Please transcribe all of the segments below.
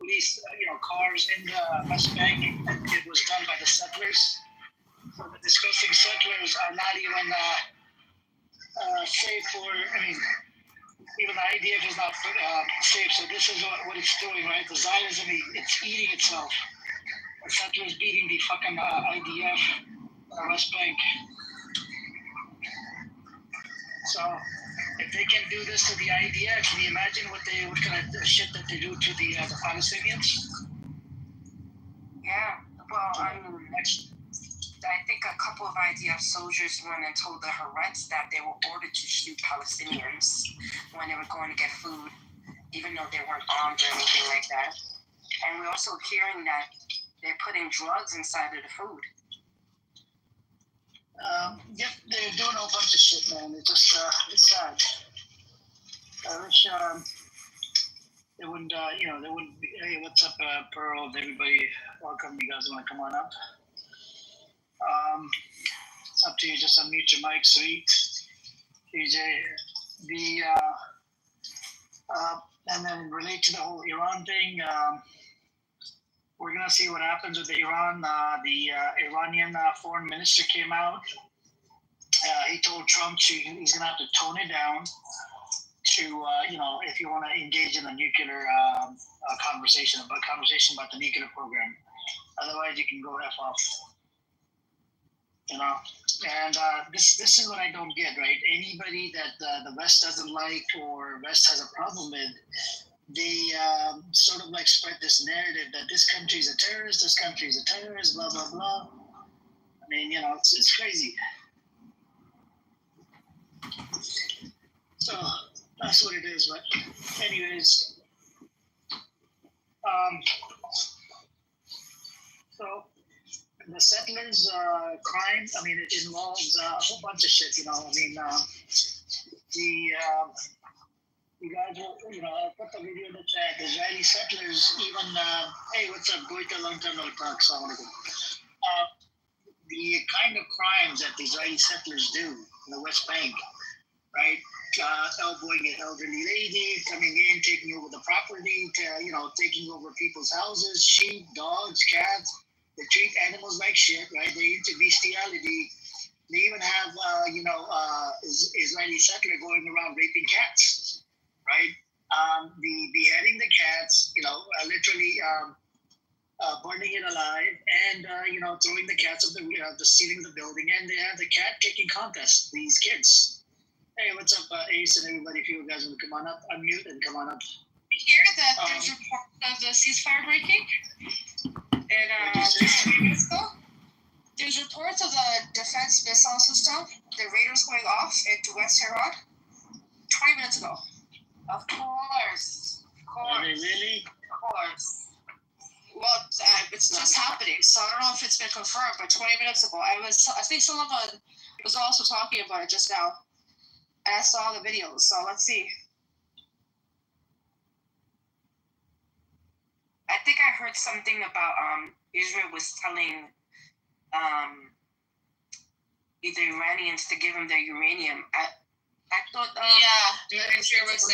police, cars in the West Bank. It was done by the settlers. So the disgusting settlers are not even safe for. I mean, even the IDF is not safe. So this is what it's doing, right? The Zionism, it's eating itself. The settlers beating the fucking IDF West Bank. So if they can do this to the IDF, can you imagine what kind of shit that they do to the Palestinians? Yeah. Well, I think a couple of IDF soldiers went and told the Haaretz that they were ordered to shoot Palestinians when they were going to get food, even though they weren't armed or anything like that. And we're also hearing that they're putting drugs inside of the food. Yep, they're doing a whole bunch of shit, man. It's just, it's sad. I wish they wouldn't, they wouldn't be, hey, what's up, Pearl, everybody, welcome, you guys want to come on up? It's up to you, just unmute your mic, sweet. TJ, and then relate to the whole Iran thing, we're going to see what happens with Iran. The Iranian foreign minister came out. He told Trump he's going to have to tone it down to, if you want to engage in a nuclear conversation about the nuclear program. Otherwise, you can go F off. And this is what I don't get, right? Anybody that the West doesn't like or West has a problem with, they sort of like spread this narrative that this country is a terrorist, blah, blah, blah. I mean, it's crazy. So that's what it is. But anyways, so the settlers' crime, I mean, it involves a whole bunch of shit, you guys will, I'll put the video in the chat. The Israeli settlers even, hey, what's up, Goita, long time no talk, assalamualaikum. The kind of crimes that the Israeli settlers do in the West Bank, right? Elbowing an elderly lady, coming in, taking over the property, taking over people's houses, sheep, dogs, cats. They treat animals like shit, right? They into bestiality. They even have, Israeli settler going around raping cats, right? The beheading the cats, literally burning it alive, and throwing the cats up the ceiling of the building, and they have the cat kicking contest. These kids. Hey, what's up, Ace and everybody? If you guys want to come on up, unmute and come on up. We hear that there's reports of the ceasefire breaking, and just 3 minutes ago, there's reports of the defense missile system, the Raiders going off into West Tehran 20 minutes ago. Of course. Are they really? Of course. Well, it's just happening, so I don't know if it's been confirmed, but 20 minutes ago, I think someone was also talking about it just now, and I saw the videos, so let's see. I think I heard something about Israel was telling either Iranians to give them their uranium. I thought Israel was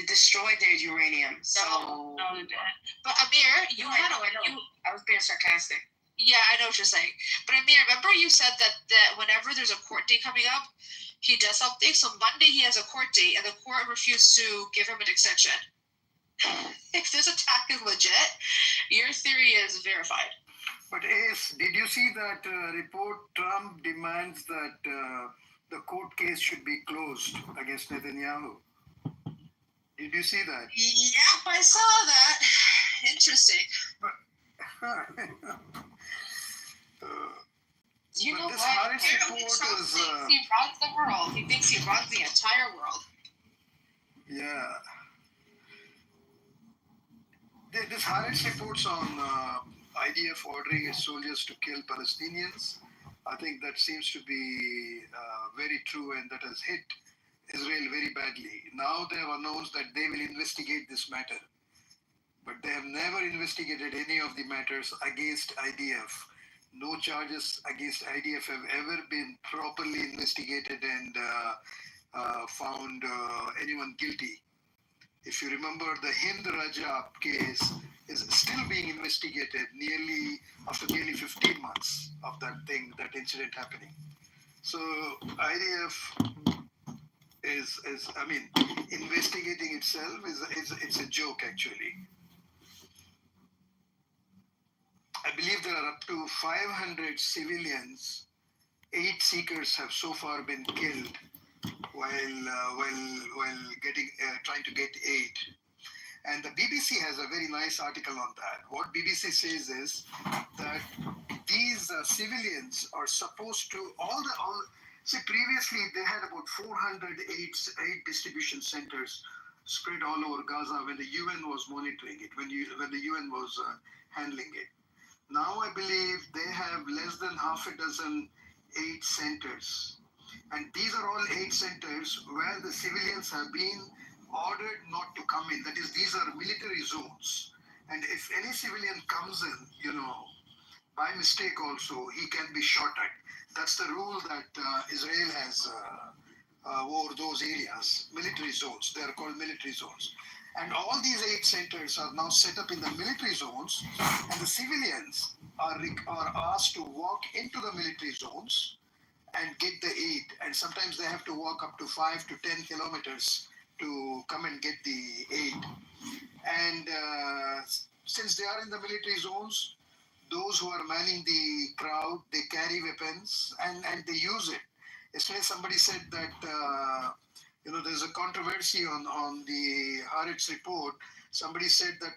destroyed their uranium. So No, they didn't. But Amir, I was being sarcastic. Yeah, I know what you're saying. But Amir, remember you said that whenever there's a court date coming up, he does something. So Monday he has a court date, and the court refused to give him an extension. If this attack is legit, your theory is verified. But Ace, did you see that report? Trump demands that the court case should be closed against Netanyahu. Did you see that? Yep, I saw that. Interesting. You know this what? Harris Apparently report Trump is, thinks he runs the world. He thinks he runs the entire world. Yeah. This Harris reports on IDF ordering its soldiers to kill Palestinians. I think that seems to be very true, and that has hit Israel very badly. Now they have announced that they will investigate this matter, but they have never investigated any of the matters against IDF. No charges against IDF have ever been properly investigated and found anyone guilty. If you remember, the Hind Raja case is still being investigated after nearly 15 months of that incident happening. So IDF I mean, investigating itself it's a joke actually. I believe there are up to 500 civilians. 8 seekers have so far been killed while trying to get aid. And the BBC has a very nice article on that. What BBC says is that these civilians are supposed to see, previously they had about 400 aid distribution centers spread all over Gaza when the UN was monitoring it, when the UN was handling it. Now I believe they have less than half a dozen aid centers. And these are all aid centers where the civilians have been ordered not to come in. That is, these are military zones. And if any civilian comes in, by mistake also, he can be shot at. That's the rule that Israel has over those areas, military zones. They are called military zones. And all these aid centers are now set up in the military zones, and the civilians are asked to walk into the military zones and get the aid. And sometimes they have to walk up to 5 to 10 kilometers to come and get the aid. And since they are in the military zones, those who are manning the crowd, they carry weapons and they use it. Yesterday somebody said that there's a controversy on the Haaretz report. Somebody said that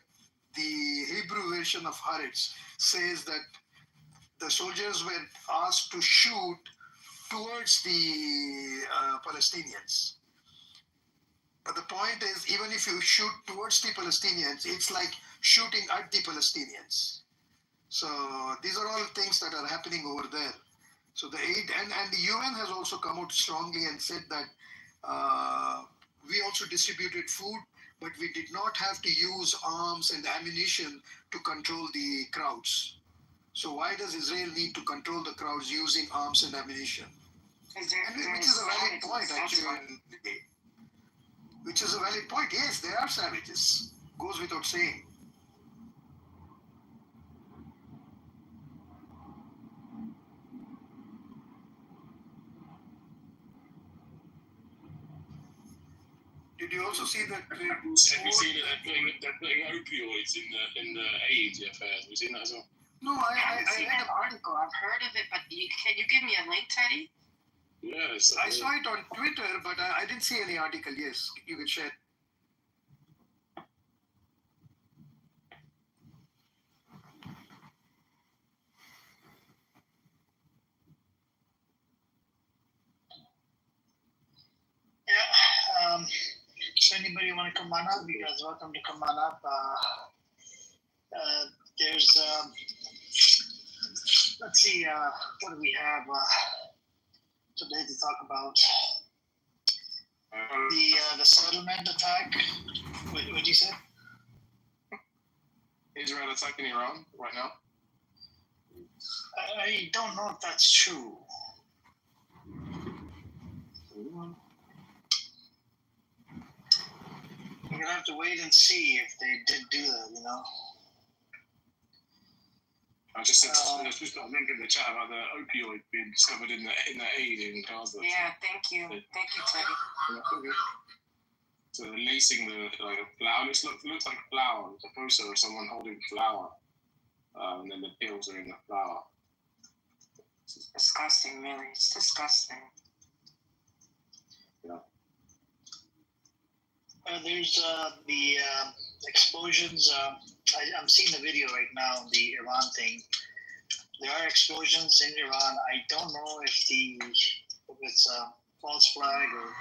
the Hebrew version of Haaretz says that the soldiers were asked to shoot towards the Palestinians. But the point is, even if you shoot towards the Palestinians, it's like shooting at the Palestinians. So these are all things that are happening over there. So the aid and the UN has also come out strongly and said that we also distributed food, but we did not have to use arms and ammunition to control the crowds. So why does Israel need to control the crowds using arms and ammunition? Which is a valid point, actually. Which is a valid point. Yes, they are savages. Goes without saying. Did you also see that? Have you seen that they're putting opioids in the aid affairs? Have you seen that as well? No, I haven't seen that article. I've heard of it, but can you give me a link, Teddy? Yes. I saw it on Twitter, but I didn't see any article. Yes, you can share. Yeah. Does anybody want to come on up? You guys are welcome to come on up. There's, let's see, what do we have today to talk about? The settlement attack. What did you say? Israel attacking Iran right now? I don't know if that's true. We're gonna have to wait and see if they did do that, I just said there's just a link in the chat about the opioid being discovered in the aid in Gaza. Yeah, thank you. Thank you, Teddy. So they're lacing the flour. It looks like flour. It's a poster of someone holding flour. And then the pills are in the flour. It's disgusting, really. It's disgusting. Yeah. There's the explosions. I'm seeing the video right now, the Iran thing. There are explosions in Iran. I don't know if it's a false flag or.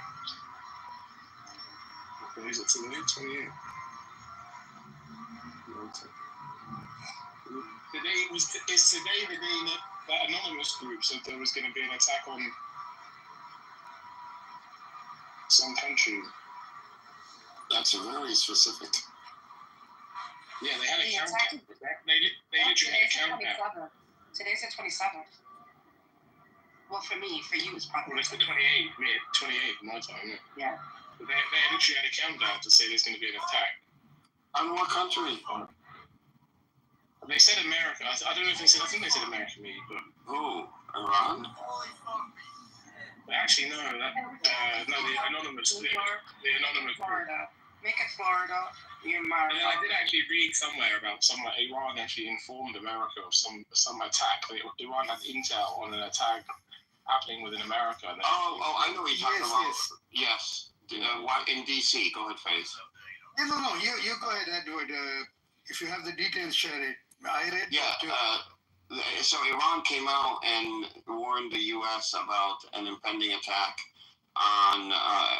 Okay, is it today? 28. It's today the day that anonymous group said there was going to be an attack on some country. That's very specific. Yeah, they had a countdown. They literally had a countdown. Today's the 27th. Well, for me, for you, it's probably. Well, it's the 28th, my time, isn't it? Yeah. They literally had a countdown to say there's going to be an attack. On what country? They said America. I don't know if they said. I think they said America, maybe, but Who? Iran? actually no. No, the anonymous. The anonymous. Florida. Make it Florida. And then I did actually read somewhere about Iran actually informed America of some attack. Iran had intel on an attack happening within America. I know what you're talking about. Yes. Yes. In D.C. Go ahead, Faith. No. You go ahead, Edward. If you have the details, share it. I read. Yeah. So Iran came out and warned the U.S. about an impending attack on a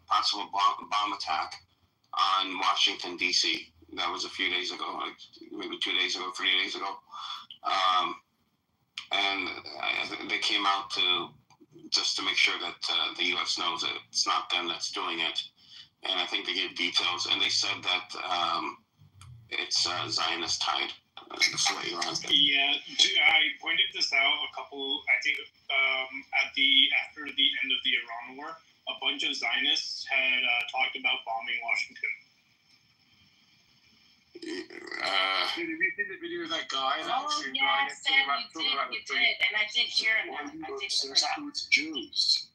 possible bomb attack on Washington, D.C. That was a few days ago, like maybe 2 days ago, 3 days ago. And they came out just to make sure that the U.S. knows that it's not them that's doing it. And I think they gave details, and they said that it's Zionist tied. That's what Iran's doing. Yeah, I pointed this out I think after the end of the Iran war, a bunch of Zionists had talked about bombing Washington. Did you see the video of that guy? Yeah, you did, and I did hear him. I did hear that. Jews.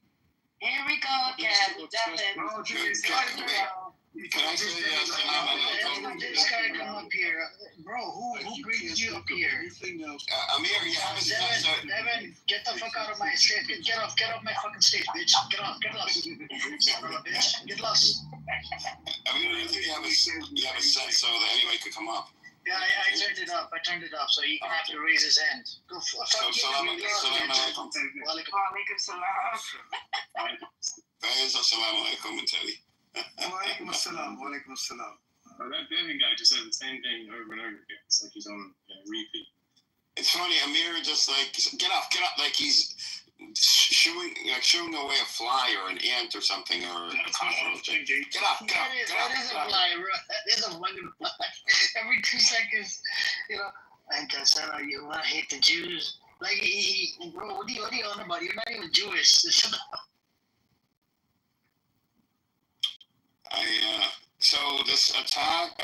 Here we go again, Devin. Can I say This guy come up here, bro. Who brings you up here? Amir, you haven't Devin, get the fuck out of my stage. Get off my fucking stage, bitch. Get lost. Son of a bitch. Get lost. Amir, I think you have a set so that anybody could come up. Yeah, I turned it off, so he can have to raise his hand. Go fuck Salam alaikum. Walaikum salam. Assalamu alaikum, Teddy. Walaikum assalam. That Devin guy just said the same thing over and over again. It's like he's on repeat. It's funny, Amir just like, get up, like he's shooing away a fly or an ant or something, or a cockroach. Get up. That is a fly, bro. That is a fucking fly. Every 2 seconds, like I said, you hate the Jews. Like, bro, what are you on about? You're not even Jewish. So this attack,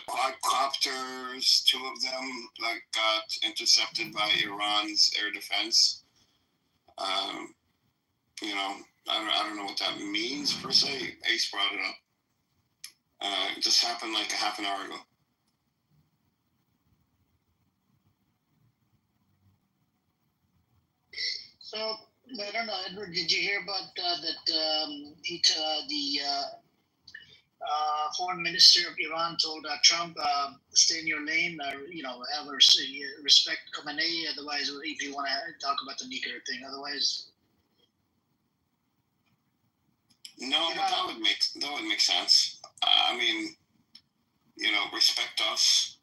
quadcopters, 2 of them, got intercepted by Iran's air defense. I don't know what that means per se. Ace brought it up. It just happened like a half an hour ago. So, I don't know, Edward, did you hear about foreign minister of Iran told Trump, stay in your lane, have respect Khamenei, otherwise, if you want to talk about the nuclear thing, otherwise... No, but that would make sense. Respect us,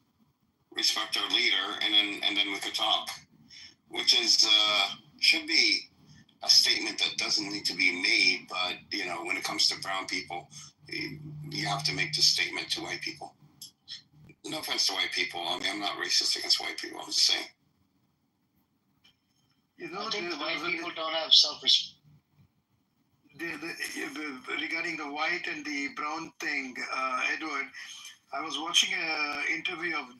respect our leader, and then we could talk, which is should be a statement that doesn't need to be made, but when it comes to brown people, you have to make this statement to white people. No offense to white people. I'm not racist against white people. I'm just saying. I think the white people don't have self-respect. Regarding the white and the brown thing, Edward, I was watching an interview of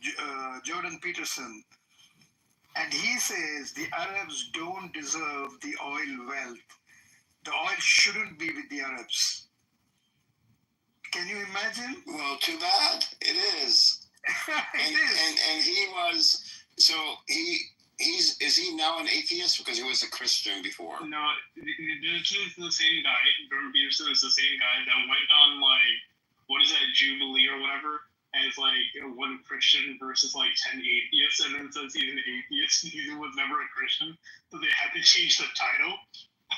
Jordan Peterson, and he says the Arabs don't deserve the oil wealth. The oil shouldn't be with the Arabs. Can you imagine? Well, too bad. It is. And he was, so is he now an atheist because he was a Christian before? No, this is the same guy. Jordan Peterson is the same guy that went on what is that, Jubilee or whatever, as one Christian versus 10 atheists, and then says he's an atheist. He was never a Christian, so they had to change the title.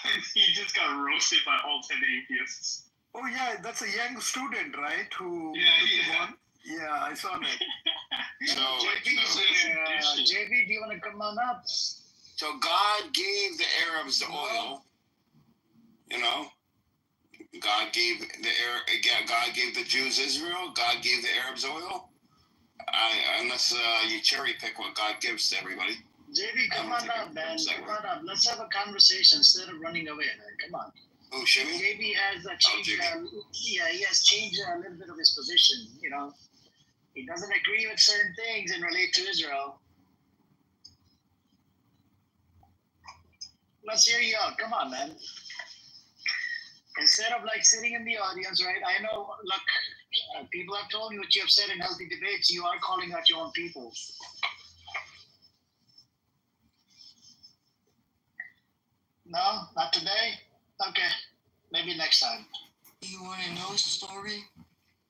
And he just got roasted by all 10 atheists. Oh yeah, that's a young student, right? Who won? Yeah, I saw that. JB, do you want to come on up? So God gave the Arabs the oil. God gave the Jews Israel. God gave the Arabs oil. Unless you cherry pick what God gives to everybody. JB, come on up, man. Come on up. Let's have a conversation instead of running away, man. Come on. Oh, Shimmy? JB has changed. He has changed a little bit of his position. He doesn't agree with certain things and relate to Israel. Let's hear you out. Come on, man. Instead of sitting in the audience, right? I know, look, people have told me what you have said in healthy debates. You are calling out your own people. No, not today. Okay, maybe next time. You want to know a story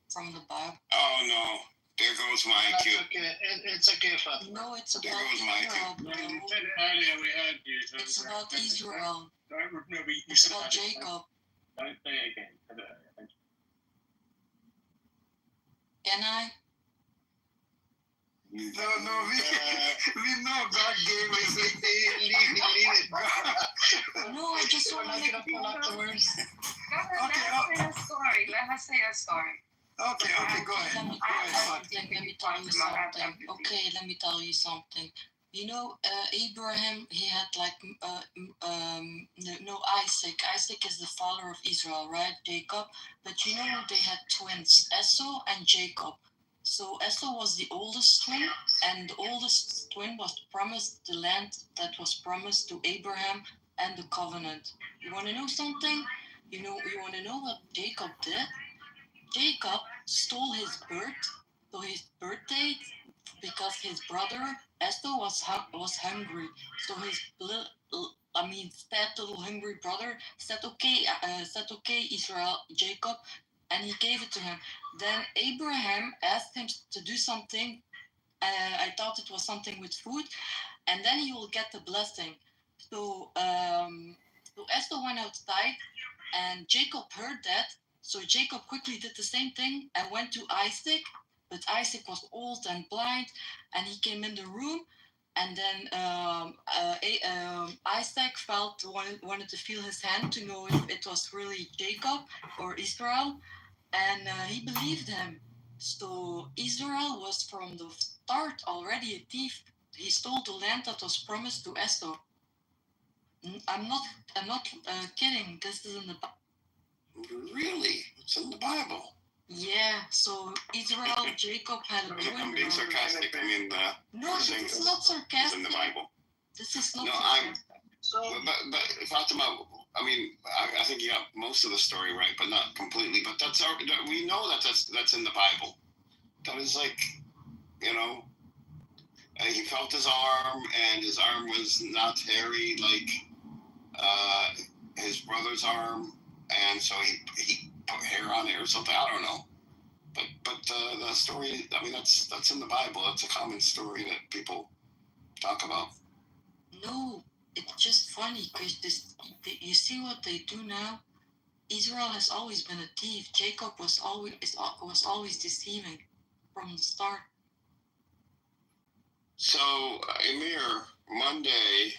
from the Bible? Oh, no. There goes my IQ. Okay. It's okay, Fatima. No, it's There about goes my Israel, IQ. bro. You said it earlier, we heard you. So It's about Israel. No, you It's said about it earlier. Jacob. Don't say it again. Said it earlier. Thank you. Can I? No, we know God gave us it. Leave it. No, I just We're want not to make gonna pull out the words. Okay, Let her say a story. Let her say a story. Okay, go ahead. Let me Go ahead, something. Let me tell you something. Okay, let me tell you something. Abraham, he had no Isaac. Isaac is the father of Israel, right? Jacob. But they had twins, Esau and Jacob. So Esau was the oldest twin, and the oldest twin was promised the land that was promised to Abraham and the covenant. You want to know something? You want to know what Jacob did? Jacob stole his birthday, because his brother Esau was hungry. So his fat little hungry brother said, "Okay, Jacob," and he gave it to him. Then Abraham asked him to do something. I thought it was something with food, and then he will get the blessing. So Esau went outside, and Jacob heard that. So Jacob quickly did the same thing and went to Isaac, but Isaac was old and blind, and he came in the room, and then Isaac wanted to feel his hand to know if it was really Jacob or Israel, and he believed him. So Israel was from the start already a thief. He stole the land that was promised to Esau. I'm not kidding. This is in the Bible. Really? It's in the Bible. Yeah, so Israel, Jacob had a twin. I'm being sarcastic. I mean, no, this is not it's sarcastic. in the Bible. This is not No, sarcastic. But Fatima, I mean, I think you got most of the story right, but not completely. But we know that's in the Bible. That is he felt his arm, and his arm was not hairy like his brother's arm, and so he put hair on it or something. I don't know. But the story, I mean, that's in the Bible. That's a common story that people talk about. No, it's just funny because you see what they do now. Israel has always been a thief. Jacob was always deceiving from the start. So, Emir, Monday,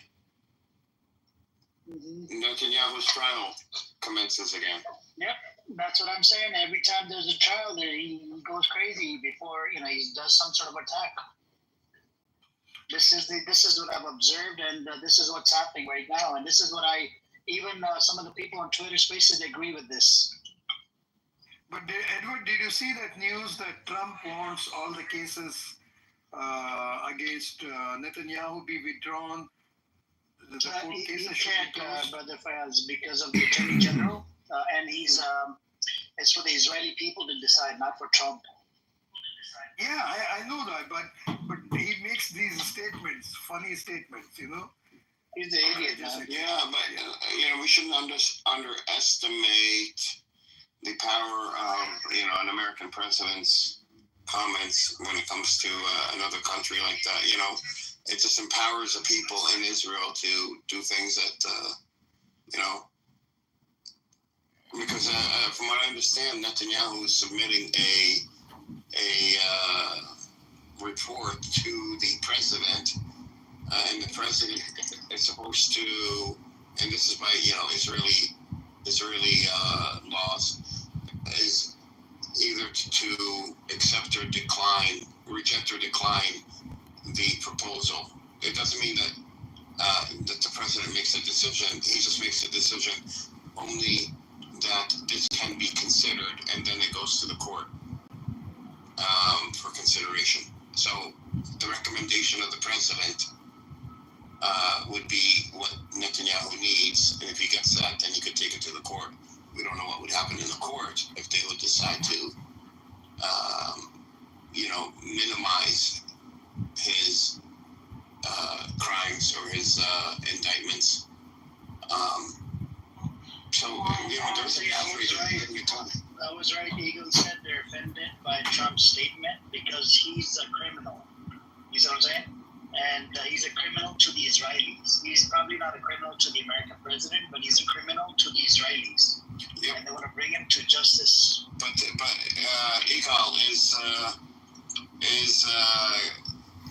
Netanyahu's trial commences again. Yep, that's what I'm saying. Every time there's a trial, he goes crazy before he does some sort of attack. This is what I've observed, and this is what's happening right now. And this is what some of the people on Twitter Spaces agree with this. But Edward, did you see that news that Trump wants all the cases against Netanyahu be withdrawn? The court cases he should be can't, closed? Brother Fayaz, because of the Attorney General, and it's for the Israeli people to decide, not for Trump. Yeah, I know that, but he makes these statements, funny statements, He's an idiot, man. Yeah, but we shouldn't underestimate the power of an American president's comments when it comes to another country like that. It just empowers the people in Israel to do things that because from what I understand, Netanyahu is submitting a report to the president, and the president is supposed to, and this is by Israeli laws, is either to accept or decline, reject or decline the proposal. it doesn't mean that that the president makes a decision. He just makes a decision only that this can be considered, and then it goes to the court for consideration. So the recommendation of the president would be what Netanyahu needs, and if he gets that, then he could take it to the court. We don't know what would happen in the court if they would decide to, minimize his crimes or his indictments. There's a That was right. Eagle said they're offended by Trump's statement because he's a criminal. You see what I'm saying? And he's a criminal to the Israelis. He's probably not a criminal to the American president, but he's a criminal to the Israelis. Yep. And they want to bring him to justice. But Igal is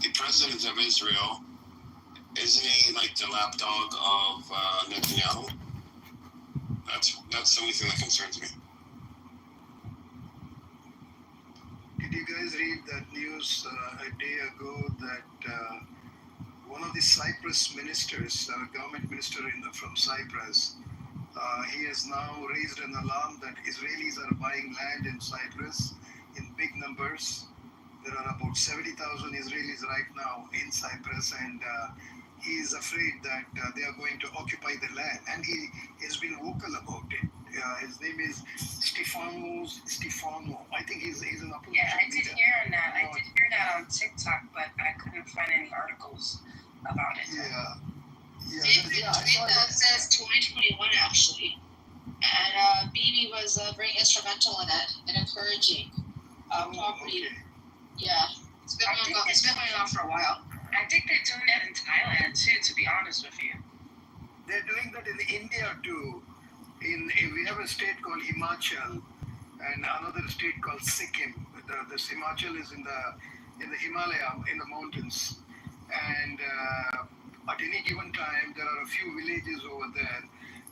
the president of Israel. Isn't he like the lapdog of Netanyahu? That's the only thing that concerns me. Did you guys read that news a day ago that one of the Cyprus ministers, government minister from Cyprus, he has now raised an alarm that Israelis are buying land in Cyprus in big numbers. There are about 70,000 Israelis right now in Cyprus, and he is afraid that they are going to occupy the land, and he has been vocal about it. His name is Stefano. I think he's an opposition Yeah, I did leader. hear that. I did hear that on TikTok, but I couldn't find any articles about it. Yeah. That says 2021 actually, and Bibi was very instrumental in it and encouraging property. Okay. Yeah, it's been going on for a while. I think they're doing that in Thailand too, to be honest with you. They're doing that in India too. We have a state called Himachal and another state called Sikkim. The Himachal is in the Himalaya, in the mountains, and at any given time there are a few villages over there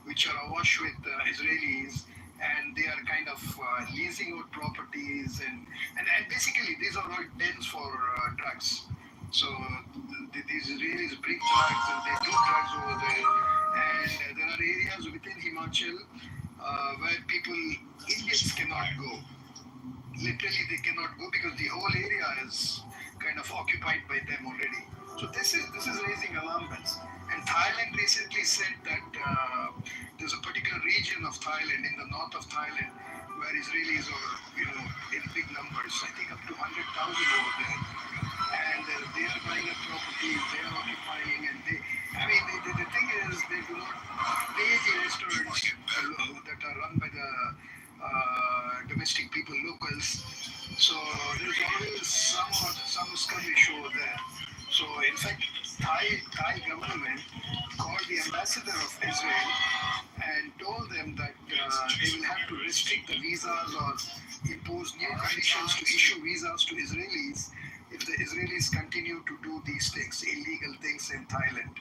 which are awash with Israelis, and they are kind of leasing out properties, and basically these are all dens for drugs. So these Israelis bring drugs and they do drugs over there, and there are areas within Himachal where Indians cannot go. Literally they cannot go because the whole area is kind of occupied by them already. So this is raising alarm bells. And Thailand recently said that there's a particular region of Thailand, in the north of Thailand, where Israelis are, in big numbers. I think up to 100,000 over there. And they are buying up properties, they are occupying, and the thing is, they do not pay the restaurants that are run by the domestic people, locals. So there's always some skirmish over there. So in fact, Thai government called the ambassador of Israel and told them that they will have to restrict the visas or impose new conditions to issue visas to Israelis if the Israelis continue to do these things, illegal things in Thailand.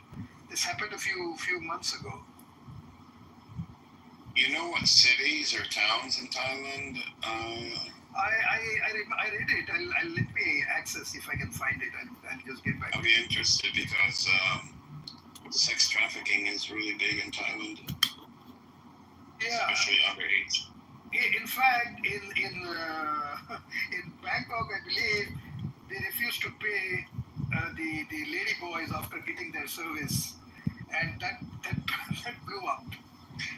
This happened a few months ago. You know what cities or towns in Thailand? I read it. I'll let me access if I can find it. I'll just get back. I'll be interested because sex trafficking is really big in Thailand. Yeah. Especially underage. In fact, in Bangkok, I believe they refused to pay the lady boys after getting their service, and that blew up.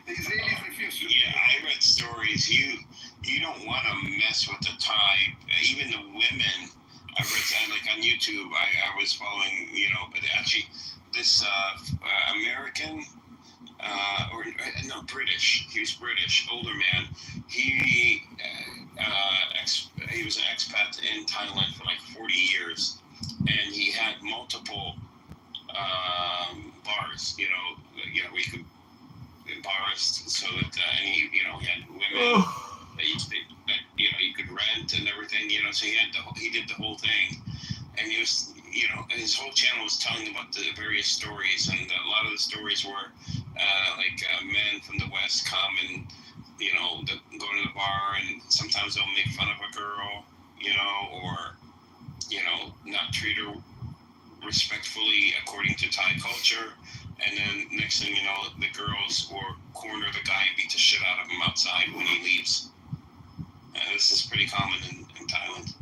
The Israelis refused to pay. Yeah, I read stories. You don't want to mess with the Thai. Even the women. I read like on YouTube. I was following. But actually, this American. British. He was British, older man. He was an expat in Thailand for like 40 years, and he had multiple bars. We could bars so that he had women that you could rent and everything. So he did the whole thing, and he was his whole channel was telling about the various stories, and a lot of the stories were men from the West come and go to the bar, and sometimes they'll make fun of a girl, or not treat her respectfully according to Thai culture, and then next thing you know, the girls will corner the guy and beat the shit out of him outside when he leaves. This is pretty common in Thailand.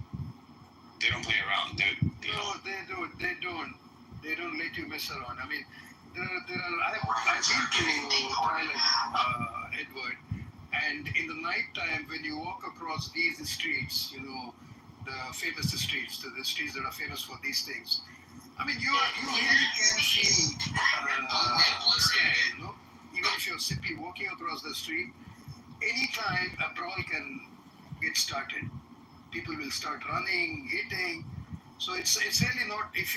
They don't play around. They don't let you mess around. I mean, I've been to Thailand, Edward, and in the night time when you walk across these streets, the famous streets, the streets that are famous for these things. I mean, you really can feel scared, Even if you're simply walking across the street, anytime a brawl can get started. People will start running, hitting. So it's really not, if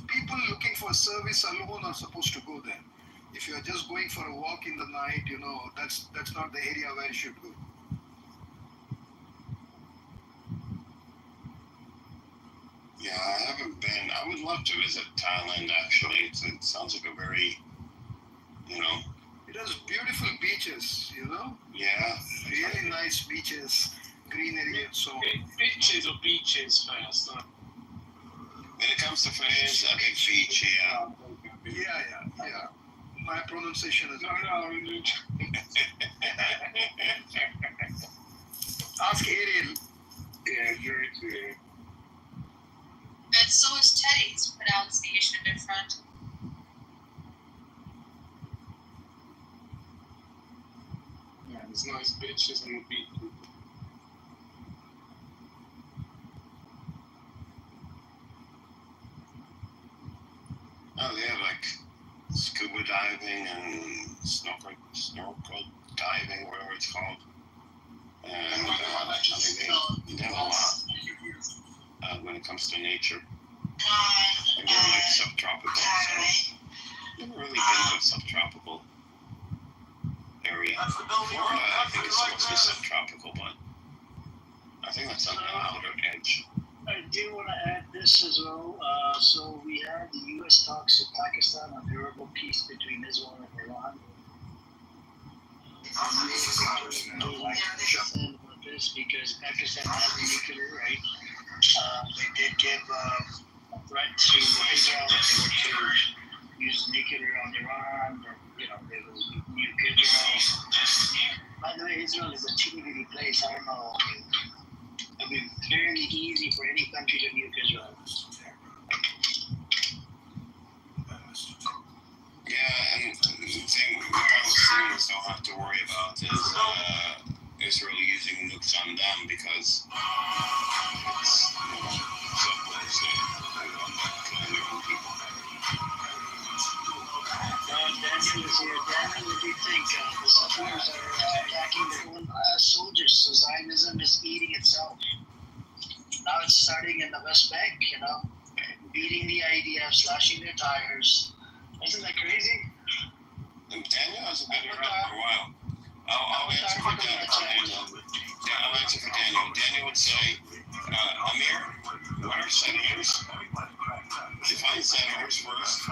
people looking for service alone are supposed to go there. If you're just going for a walk in the night, that's not the area where you should go. Yeah, I haven't been. I would love to visit Thailand, actually. It sounds like a very, It has beautiful beaches, Yeah. Really nice beaches, greenery and so on. Beaches or beaches first? When it comes to fans, I think beach, yeah. Yeah. My pronunciation is... No. Ask Ariel. Yeah, very true. And so is Teddy's pronunciation different. Yeah, there's nice beaches and beach. Oh, they have like scuba diving and snorkel diving, whatever it's called. And they have a lot when it comes to nature. And they're like subtropical, so I've never really been to a subtropical area. Florida, I think it's supposed to be subtropical, but I think that's on the outer edge. I do want to add this as well. So we had the U.S. talks with Pakistan on durable peace between Israel and Iran. About this because Pakistan has nuclear, right? They did give a threat to Israel if they were to use nuclear on Iran, or they will nuke Israel. By the way, Israel is a teeny place. I don't know. It'd be very easy for any country to nuke Israel. Yeah, and the thing Palestinians don't have to worry about is Israel using nukes on them because it's supposed to killing their own people. Daniel is here. Daniel, what do you think? The settlers are attacking their own soldiers, so Zionism is eating itself. Now it's starting in the West Bank, beating the IDF, slashing their tires. Isn't that crazy? And Daniel hasn't been around for a while. I'll answer for Daniel. Yeah, I'll answer for Daniel. Daniel would say, Amir, what are settlers? Define settlers first.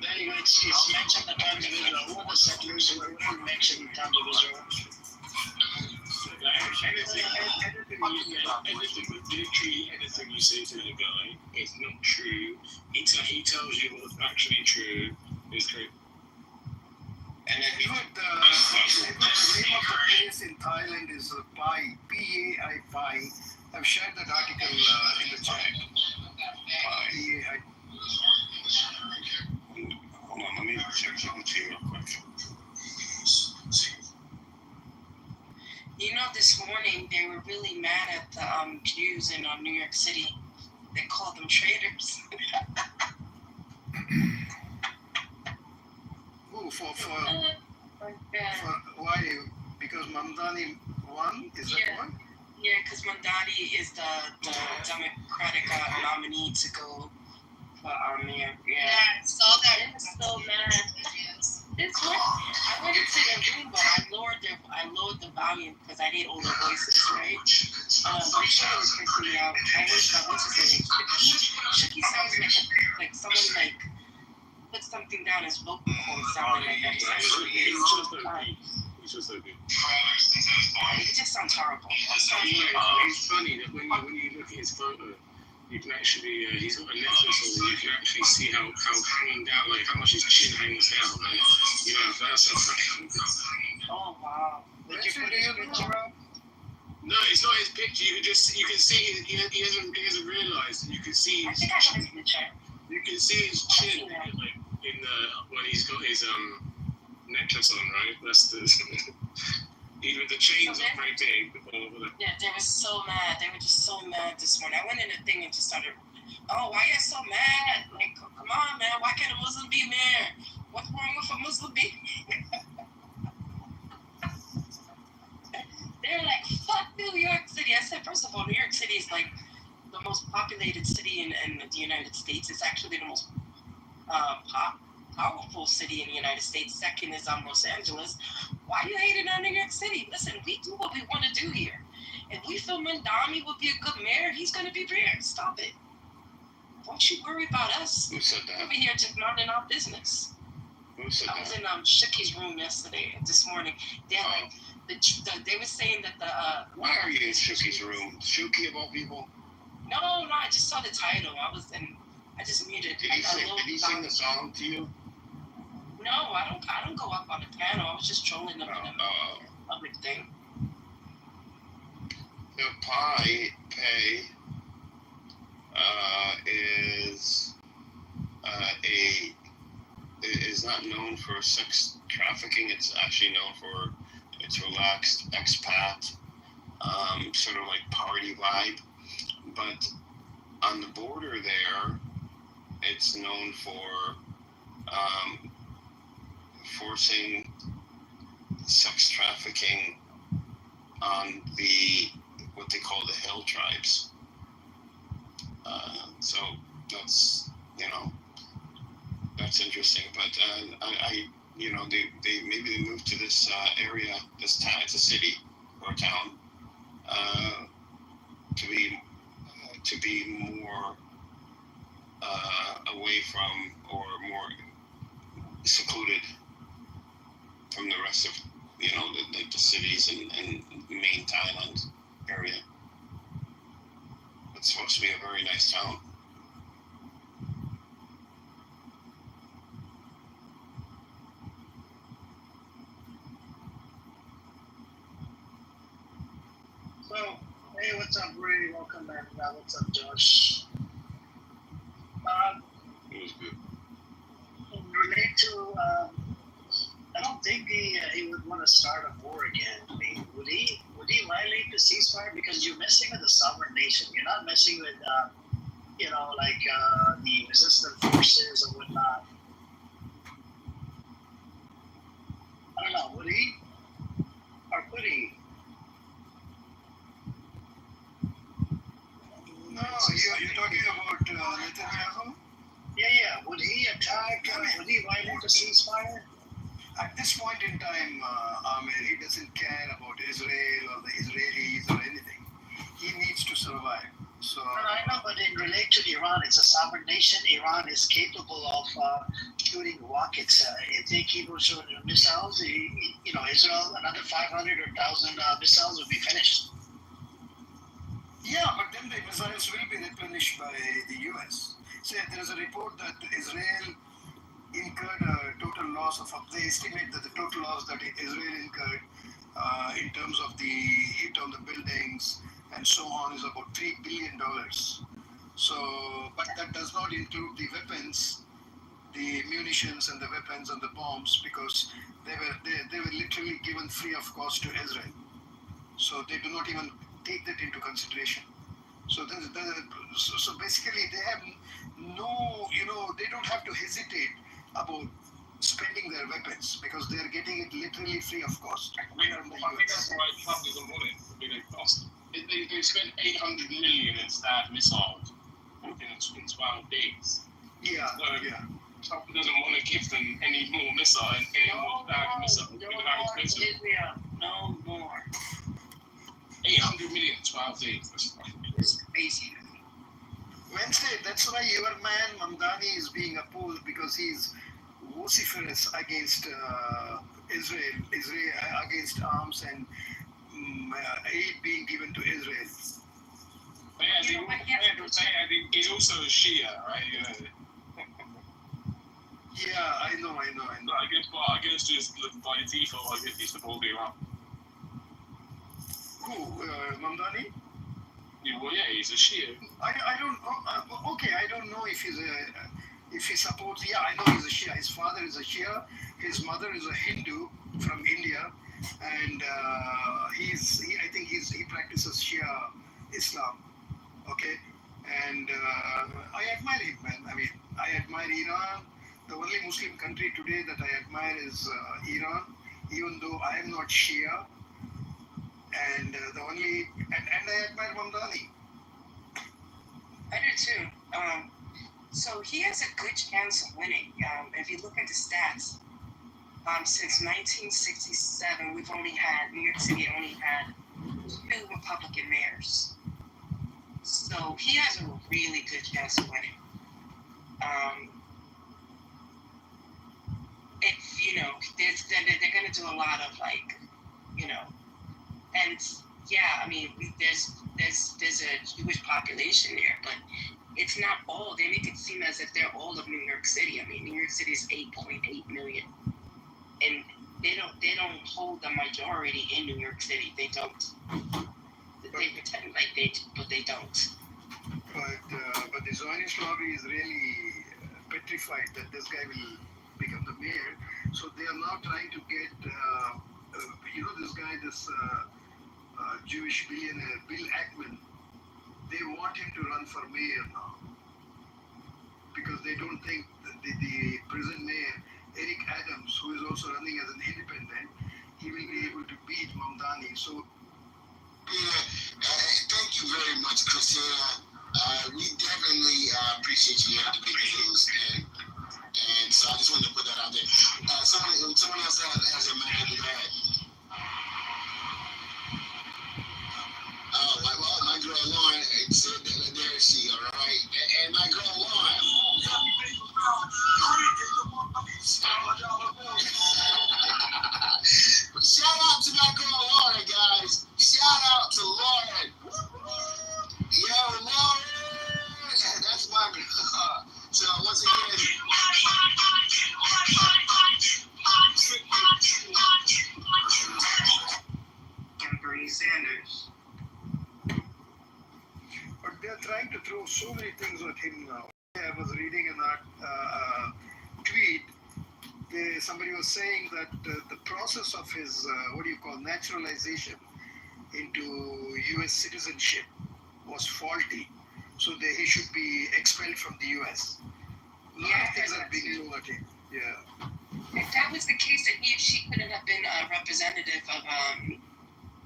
There you go. It's mentioned the terms of Israel. Who are the settlers who are mentioned in terms of Israel? Anything you say to the guy is not true. He tells you what's actually true is true. And then The name of the place in Thailand is Pai, P-A-I. I've shared that article in the chat. P-A-I. Hold on, let me check GPT real quick. This morning they were really mad at the Jews in New York City. They called them traitors. For why? Because Mamdani won? Is that why? Yeah, because Mamdani is the Democratic nominee to go for mayor. Yeah, I saw that. It was so mad. It's what I went into the room, but I lowered the volume because I need older voices, right? I'm sure it was freaking me out. I heard what's his name? Shuki sounds like someone put something down his vocal cord sounding like that. It just sounds horrible. It's funny that when you look at his photo, You can actually, he's got a necklace on, you can actually see how hanging down, like how much his chin hangs down. Like, you know, that's something. Oh wow! Did you put his picture up? No, it's not his picture. You can see he hasn't realised. You can see I think I have his picture. you can see his chin like in the when he's got his necklace on, right? That's the even the chains are pretty big. Yeah, they were so mad. They were just so mad this morning. I went in the thing and just started, oh, why you so mad? Like, come on, man. Why can't a Muslim be mayor? What's wrong with a Muslim being mayor? They're like, fuck New York City. I said, first of all, New York City is like the most populated city in the United States. It's actually the most powerful city in the United States. Second is Los Angeles. Why are you hating on New York City? Listen, we do what we want to do here. If we feel Mandami would be a good mayor, he's going to be mayor. Stop it. Don't you worry about us. Who said that? Over here just minding our business. Who said I was in Shuki's room this morning. They're like, they were saying that the... Why are you in Shuki's room? Shuki of all people? No, I just saw the title. I just muted. Did he sing the song to you? No, I don't go up on the panel. I was just trolling them in the public thing. The pay is not known for sex trafficking. It's actually known for its relaxed expat, sort of like party vibe. But on the border there, it's known for forcing sex trafficking on what they call the hill tribes. So that's interesting. But they moved to this area, this town. It's a city or a town, to be more away from or more secluded from the rest of the cities and main Thailand area. It's supposed to be a very nice town. So, hey, what's up, Ray? Welcome back. What's up, Josh? It was good. Relate to, I don't think he would want to start a war again. I mean, would he violate the ceasefire? Because you're messing with a sovereign nation. You're not messing with, the resistant forces or whatnot. I don't know. Would he? Or could he? No, you're talking about Netanyahu? Yeah. Would he attack? Would he violate the ceasefire? At this point in time, Amir, he doesn't care about Israel or the Israelis or anything. He needs to survive. So. I know, but in relation to Iran, it's a sovereign nation. Iran is capable of shooting rockets. If they keep shooting missiles, Israel, another 500 or 1,000 missiles will be finished. Yeah, but then the missiles will be replenished by the US. So there is a report that Israel incurred a total loss of, they estimate that the total loss that Israel incurred in terms of the hit on the buildings and so on is about $3 billion. So, but that does not include the weapons, the munitions and the weapons and the bombs, because they were literally given free of cost to Israel. So they do not even take that into consideration. So basically they have they don't have to hesitate about spending their weapons because they are getting it literally free of cost. I think that's why Trump doesn't want it. I mean, they spent $800 million in Thaad missiles in 12 days. Yeah. Trump doesn't want to give them any more missiles, any more Thaad missiles. No more. 800 million in 12 days. That's It's crazy. Wednesday, that's why your man Mamdani is being opposed because he's vociferous against Israel against arms and aid being given to Israel. But yeah, they had think he's also a Shia, right? You know. Yeah, I know. I guess just by default, I guess he's the ball Iran. Who? Mamdani? Yeah, well, yeah, he's a Shia. I don't. Okay, I don't know if he supports. Yeah, I know he's a Shia. His father is a Shia. His mother is a Hindu from India, and I think he practices Shia Islam. Okay, and I admire him, man. I mean, I admire Iran. The only Muslim country today that I admire is Iran, even though I am not Shia. And and I admire Mamdani. I do too. So he has a good chance of winning. If you look at the stats, since 1967, New York City only had 2 Republican mayors. So he has a really good chance of winning. If you know, they're going to do a lot of and yeah, I mean, there's a Jewish population there, but it's not all. They make it seem as if they're all of New York City. I mean, New York City is 8.8 million, and they don't hold the majority in New York City. They don't. They pretend like they do, but they don't. But the Zionist lobby is really petrified that this guy will become the mayor. So they are now trying to get, this Jewish billionaire, Bill Ackman. They want him to run for mayor now because they don't think that the present mayor, Eric Adams, who is also running as an independent, he will be able to beat Mamdani. So. Thank you very much, Christina. We definitely appreciate you at the big news, and so I just wanted to put that out there. Someone else has a mic in the bag. Oh, my girl Lauren, there she, all right, and my girl Lauren. Shout out to my girl Lauren, guys. Shout out to Lauren. Yo, Lauren, that's my girl. So once again, And Bernie Sanders. But they're trying to throw so many things at him now. I was reading a tweet. Somebody was saying that the process of his, naturalization into U.S. citizenship was faulty. So he should be expelled from the U.S. A lot of things are being thrown at him. Yeah. If that was the case, then she couldn't have been a representative of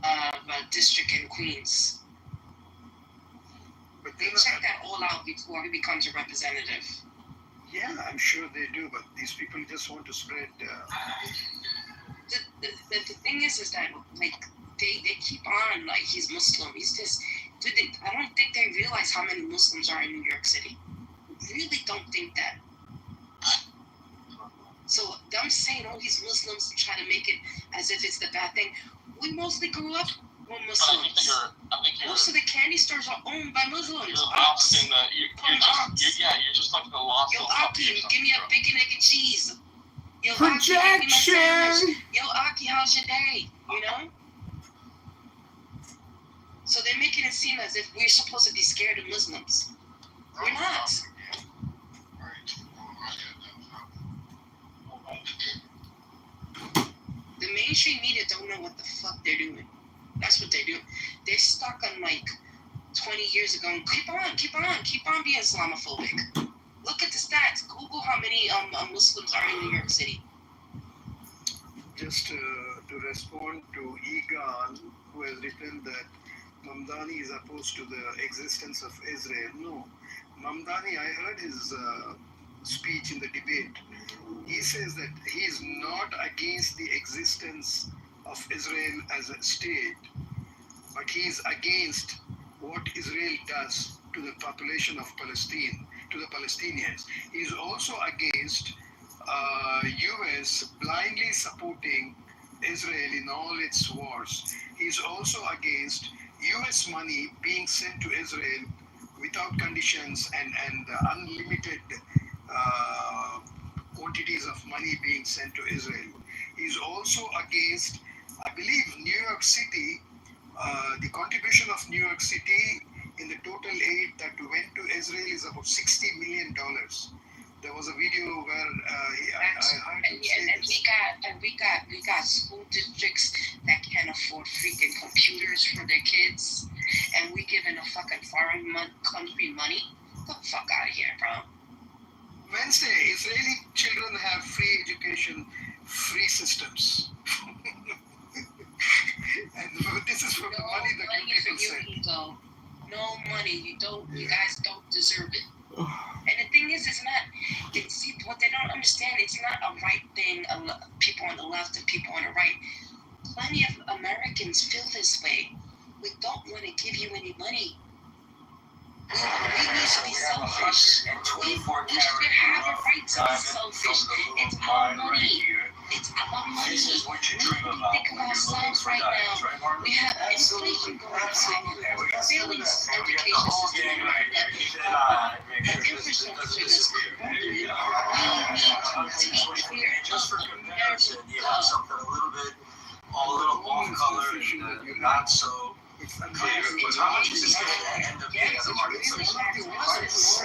a district in Queens. But they check that all out before he becomes a representative. Yeah, I'm sure they do, but these people just want to spread. The thing is that they keep on like he's Muslim. He's just. I don't think they realize how many Muslims are in New York City. Really don't think that. So them saying, "Oh, he's Muslims," and trying to make it as if it's the bad thing. We mostly grew up with Muslims. I think you're most of the candy stores are owned by Muslims. You're lost in the. You're just like the lost. Yo, Aki, give me a bacon, egg, and cheese. Yo, Projection. Aki, give me my sandwich. Yo, Aki, how's your day? You know. So they're making it seem as if we're supposed to be scared of Muslims. We're not. The mainstream media don't know what the fuck they're doing. That's what they're doing. They're stuck on 20 years ago. Keep on being Islamophobic. Look at the stats. Google how many Muslims are in New York City. Just to respond to Egan, who has written that Mamdani is opposed to the existence of Israel. No, Mamdani, I heard his speech in the debate. He says that he is not against the existence of Israel as a state, but he is against what Israel does to the population of Palestine, to the Palestinians. He is also against U.S. blindly supporting Israel in all its wars. He is also against U.S. money being sent to Israel without conditions and unlimited quantities of money being sent to Israel. He's also against, I believe, New York City. The contribution of New York City in the total aid that went to Israel is about $60 million. There was a video where I heard him say this. We got school districts that can't afford freaking computers for their kids, and we giving a fucking foreign country money. Get the fuck out of here, bro. Wednesday, Israeli children have free education, free systems. And this is from the money that you people send. No money. You guys don't deserve it. And the thing is, see, what they don't understand, it's not a right thing, people on the left and people on the right. Plenty of Americans feel this way. We don't want to give you any money. We need to be selfish. We should have a right to be selfish. It's our money. It's our money. We need to think of ourselves right now. We have inflation going on. Failing education system. Infrastructure is crumbling. We need to take care Just for comparison, you have something a little off color and not so clear. But how much is this going to end up being as a marketplace? You'll be talking about this.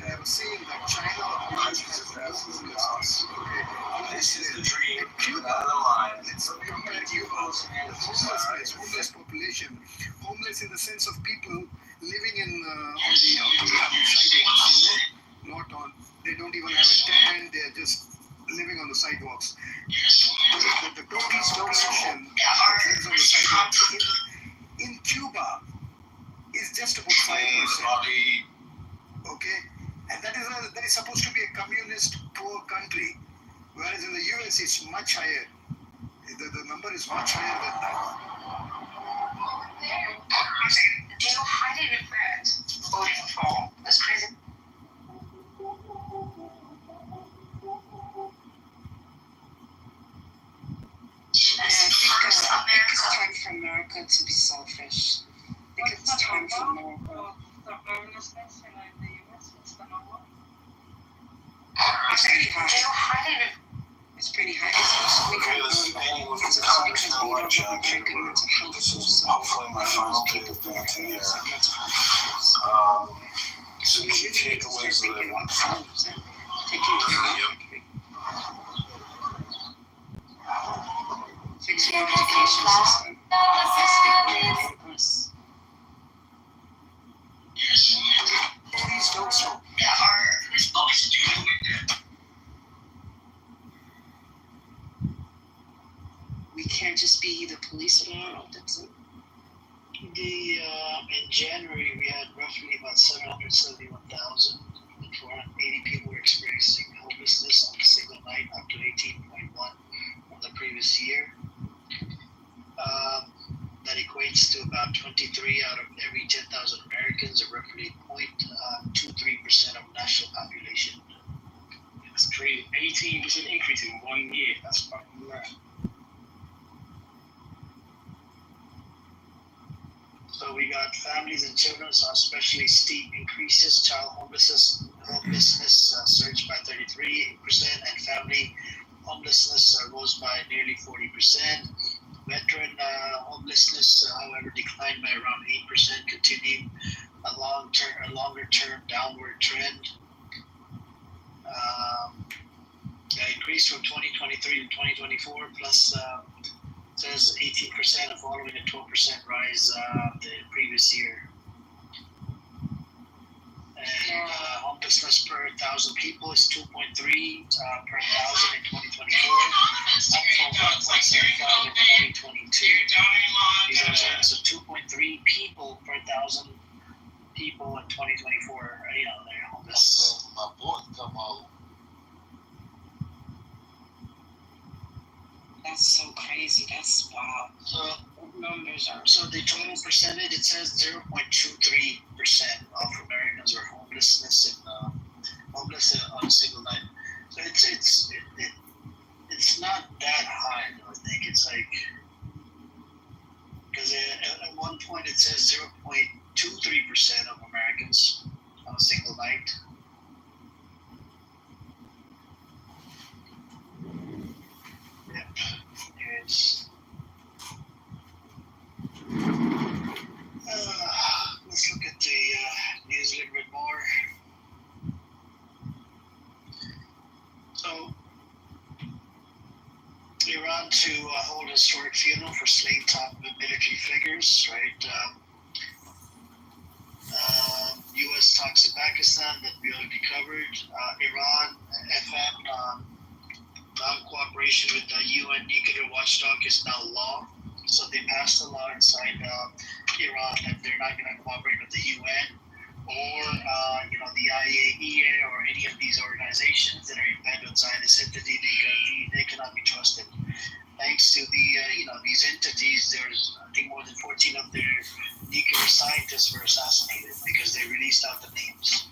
I was saying that China This is the dream. Cuba, let's compare Cuba. Homeless population. Homeless in the sense of people living in on the sidewalks, not on. They don't even have a tent. They're just living on the sidewalks. The total population that lives on the sidewalks in Cuba is just about 5%. Okay, and that is supposed to be a communist poor country, whereas in the US it's much higher. The number is much higher than that. Do you highly regret voting for this president? I think it's time for America to be selfish. I think it's time for America. It's pretty high. This is hopefully my final day of being here. So the key takeaways that I want from fix your education system. please don't stop. We can't just be the police alone. That's it. In January, we had roughly about 771,000. 480 people were experiencing homelessness on a single night, up to 18.1 from the previous year. That equates to about 23 out of every 10,000 Americans, or roughly 0.23% of national population. That's crazy. 18% increase in 1 year. That's fucking mad. So we got families and children saw especially steep increases. Child homelessness surged by 33%, and family homelessness rose by nearly 40%. Veteran homelessness, however, declined by around 8%, continuing a longer-term downward trend. Increased from 2023 to 2024, plus says 18%, following a 12% rise the previous year. And homelessness per 1,000 people is 2.3 per 1,000 in 2024, up from 1.75 in 2022. These are terms of 2.3 people per 1,000 people in 2024. They're homeless. That's so crazy. That's wow. So numbers are. So the total percentage, it says 0.23% of Americans are homeless on a single night. So it's not that high. it says 0.23% of Americans on a single night. Yep. Yes. Let's look at the news a little bit more. So, Iran to hold a historic funeral for slain top military figures, right? U.S. talks to Pakistan that we already covered. Iran, FM, non-cooperation with the UN nuclear watchdog is now law. So they passed a law inside Iran that they're not going to cooperate with the UN or the IAEA or any of these organizations that are in bed with Zionist entity because they cannot be trusted. Thanks to these entities, there's I think more than 14 of their nuclear scientists were assassinated because they released out the names.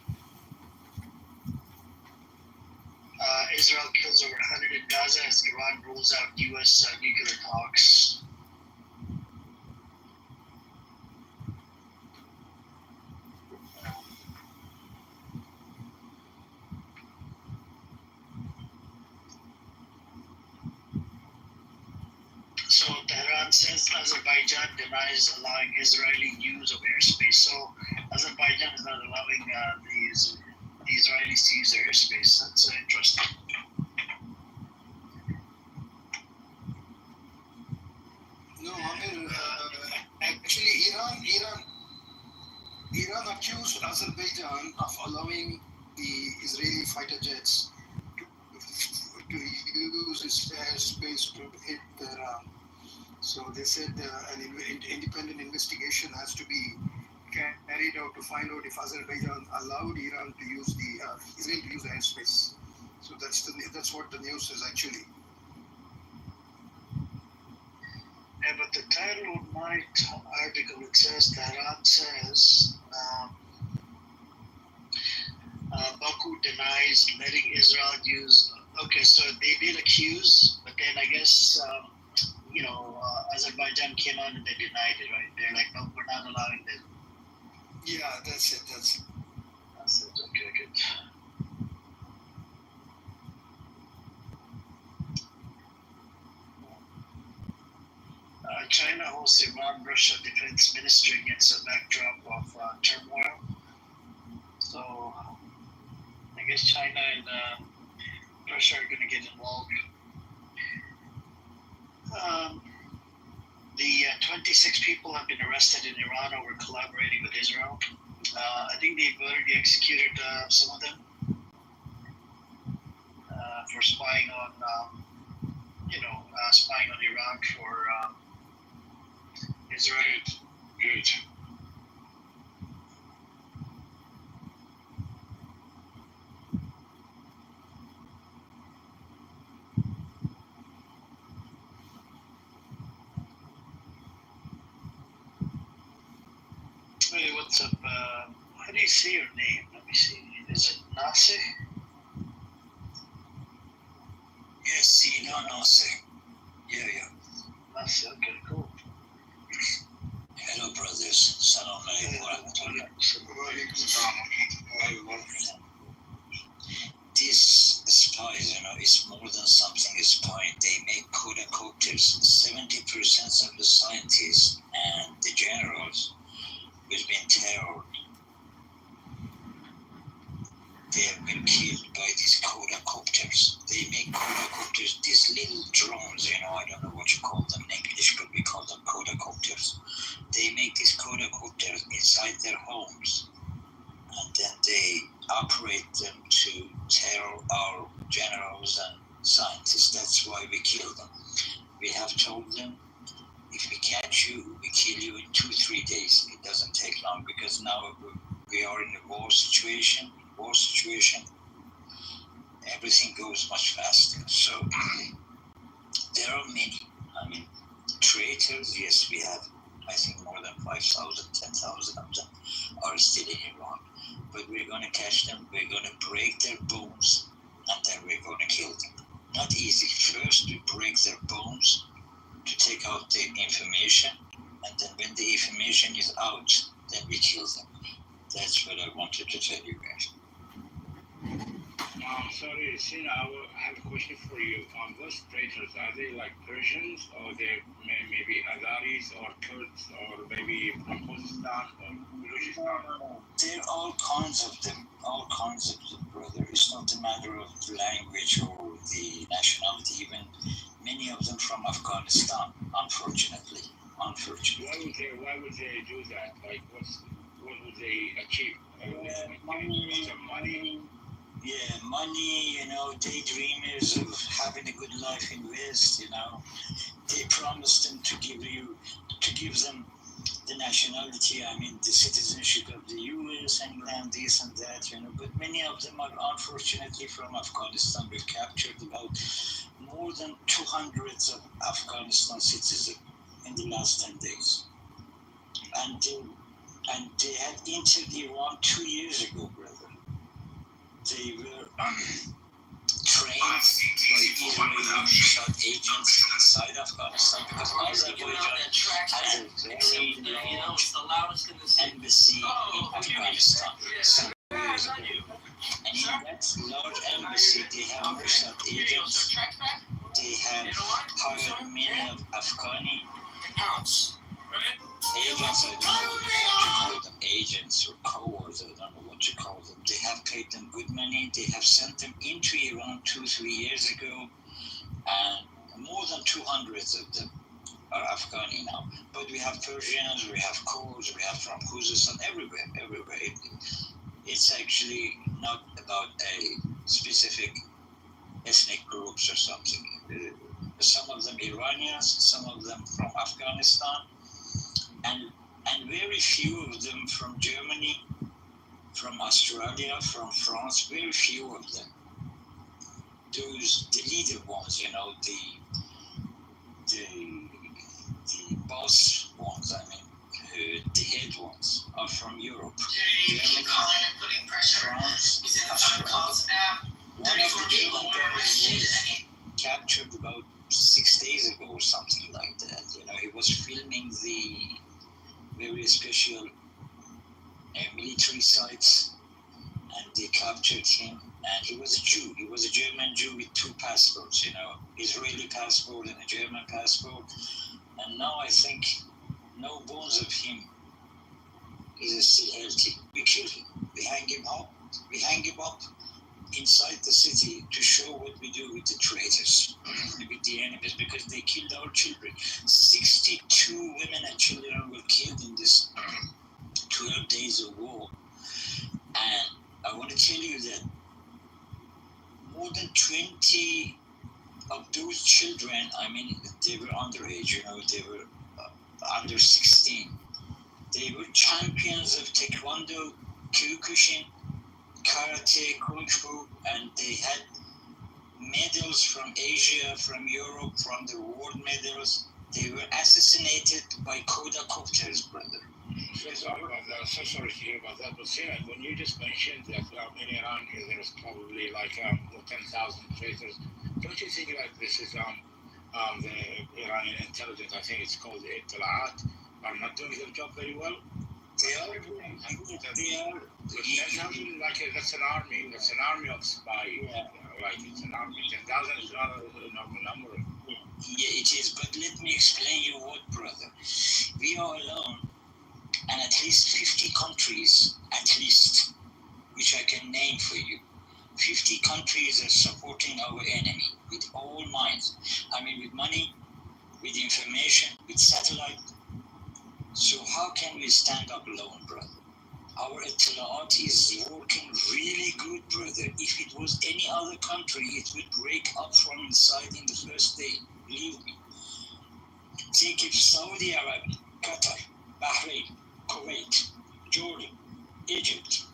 Israel kills over 100 in Gaza as Iran rules out U.S. Nuclear talks. So Tehran says Azerbaijan denies allowing Israeli use of airspace. So Azerbaijan is not allowing the Israelis to use their airspace. That's interesting. No, I mean, actually, Iran accused Azerbaijan of allowing the Israeli fighter jets to use its airspace to hit Tehran. So they said an independent investigation has to be carried out to find out if Azerbaijan allowed Iran to use Israel to use the airspace. So that's what the news says actually. Yeah, but the title of my article, it says Tehran says Baku denies letting Israel use. Okay, so they did accuse, but then I guess Azerbaijan came out and they denied it, right? They're like, no, we're not allowing this. Yeah, that's it. That's it. Okay, good. China hosts Iran-Russia defense ministry against a backdrop of turmoil. So I guess China and Russia are going to get involved. The 26 people have been arrested in Iran over collaborating with Israel. I think they've already executed some of them for spying on, spying on Iran for Israel. Good. Hey, what's up? How do you say your name? Let me see. Is it Nasir? Yes, Nasir. Yeah. Nasir, okay, cool. Hello, brothers. Salam alaikum. These spies, it's more than something a spy. They make quadcopters. 70% of the scientists and the generals who've been terrored, they have been killed by these quadcopters. They make quadcopters, these little drones, I don't know what you call them in English, but we call them quadcopters. They make these quadcopters inside their homes, and then they operate them to terror our generals and scientists. That's why we kill them. We have told them, if we catch you, we kill you in 2-3 days. It doesn't take long because now we are in a war situation. Everything goes much faster. So there are many. Traitors, yes, we have, I think, more than 5,000, 10,000 of them are still in Iran. But we're going to catch them, we're going to break their bones, and then we're going to kill them. Not easy. First, we break their bones to take out the information, and then when the information is out, then we kill them. That's what I wanted to tell you guys. Sorry, Sina, I have a question for you. Those traitors, are they like Persians, or they maybe Azaris, or Kurds, or maybe from Khuzestan, or Balochistan? There are all kinds of them, brother. It's not a matter of the language or the nationality. Even many of them from Afghanistan, unfortunately. Why would they do that? Like, what would they achieve? Money. Yeah, money, daydreamers of having a good life in West, They promised them to give them the nationality, the citizenship of the US, England, this and that, But many of them are unfortunately from Afghanistan. We've captured about more than 200 of Afghanistan citizens in the last 10 days. And they had entered Iran 2 years ago, brother. They were trained by Iranian agents inside Afghanistan, because Azerbaijan has a very large embassy in Afghanistan some years ago. And in that large embassy, they have Mossad agents. They have hired many of Afghani agents. I don't know what you call them, agents or cowards, I don't know what you call them. They have paid them good money. They have sent them into Iran 2-3 years ago, and more than 200 of them are Afghani now. But we have Persians, we have Kurds, we have from Khuzestan, everywhere. It's actually not about a specific ethnic groups or something. Some of them Iranians, some of them from Afghanistan, and very few of them from Germany, from Australia, from France, very few of them. The leader ones, the boss ones, the head ones are from Europe. Germany, France, Australia. One of the German guys was captured about 6 days ago or something like that. He was filming the very special military sites, and they captured him. And he was a Jew. He was a German Jew with 2 passports, Israeli passport and a German passport. And now I think no bones of him is still healthy. We kill him. We hang him up inside the city to show what we do with the traitors, with the enemies, because they killed our children. 62 women and children were killed in this 12 days of war. And I want to tell you that more than 20 of those children, they were underage, they were under 16. They were champions of Taekwondo, Kyokushin, Karate, Kung Fu, and they had medals from Asia, from Europe, from the world medals. They were assassinated by quadricopters, brother. So sorry to hear about that. But Sina, when you just mentioned that in Iran there's probably like 10,000 traitors, don't you think like this is the Iranian intelligence? I think it's called the Italaat, are not doing their job very well. They are. That's an army. That's an army of spies. Yeah. Like it's an army. 10,000 is not a normal number. Yeah, it is. But let me explain you what, brother. We are alone, and at least 50 countries, which I can name for you. 50 countries are supporting our enemy with all minds. With money, with information, with satellite. So how can we stand up alone, brother? Our Italaat is working really good, brother. If it was any other country, it would break up from inside in the first day. Believe me. Take if Saudi Arabia, Qatar, Bahrain, Kuwait, Jordan, Egypt,